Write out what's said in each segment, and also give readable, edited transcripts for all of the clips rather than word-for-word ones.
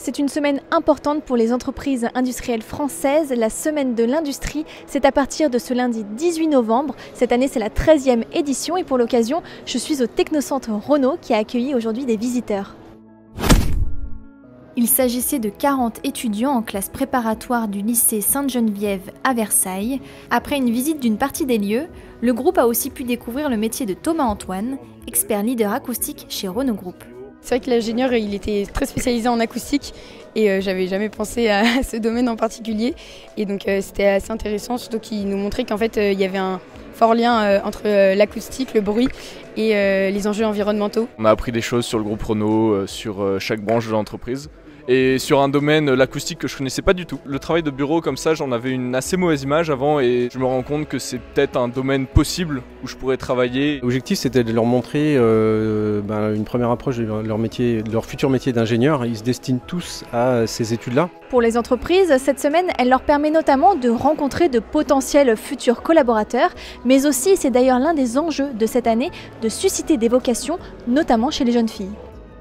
C'est une semaine importante pour les entreprises industrielles françaises. La semaine de l'industrie, c'est à partir de ce lundi 18 novembre. Cette année, c'est la 13e édition et pour l'occasion, je suis au Technocentre Renault qui a accueilli aujourd'hui des visiteurs. Il s'agissait de 40 étudiants en classe préparatoire du lycée Sainte-Geneviève à Versailles. Après une visite d'une partie des lieux, le groupe a aussi pu découvrir le métier de Thomas Antoine, expert leader acoustique chez Renault Group. C'est vrai que l'ingénieur, il était très spécialisé en acoustique et j'avais jamais pensé à ce domaine en particulier. Et donc c'était assez intéressant, surtout qu'il nous montrait qu'en fait il y avait un fort lien entre l'acoustique, le bruit et les enjeux environnementaux. On a appris des choses sur le groupe Renault, sur chaque branche de l'entreprise. Et sur un domaine, l'acoustique, que je connaissais pas du tout. Le travail de bureau comme ça, j'en avais une assez mauvaise image avant et je me rends compte que c'est peut-être un domaine possible où je pourrais travailler. L'objectif, c'était de leur montrer une première approche de leur métier, de leur futur métier d'ingénieur. Ils se destinent tous à ces études-là. Pour les entreprises, cette semaine, elle leur permet notamment de rencontrer de potentiels futurs collaborateurs, mais aussi, c'est d'ailleurs l'un des enjeux de cette année, de susciter des vocations, notamment chez les jeunes filles.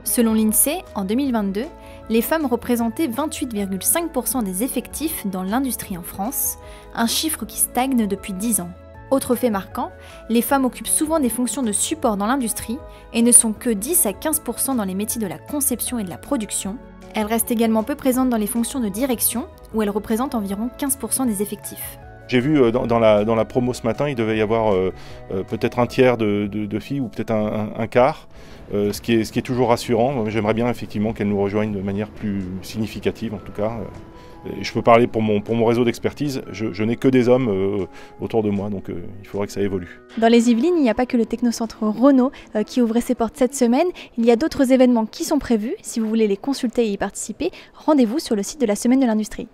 Selon l'INSEE, en 2022, les femmes représentaient 28,5% des effectifs dans l'industrie en France, un chiffre qui stagne depuis 10 ans. Autre fait marquant, les femmes occupent souvent des fonctions de support dans l'industrie et ne sont que 10 à 15% dans les métiers de la conception et de la production. Elles restent également peu présentes dans les fonctions de direction, où elles représentent environ 15% des effectifs. J'ai vu dans la promo ce matin, il devait y avoir peut-être un tiers de filles ou peut-être un quart, ce qui est toujours rassurant. J'aimerais bien effectivement qu'elles nous rejoignent de manière plus significative en tout cas. Je peux parler pour mon réseau d'expertise, je n'ai que des hommes autour de moi, donc il faudrait que ça évolue. Dans les Yvelines, il n'y a pas que le Technocentre Renault qui ouvrait ses portes cette semaine, il y a d'autres événements qui sont prévus. Si vous voulez les consulter et y participer, rendez-vous sur le site de la Semaine de l'Industrie.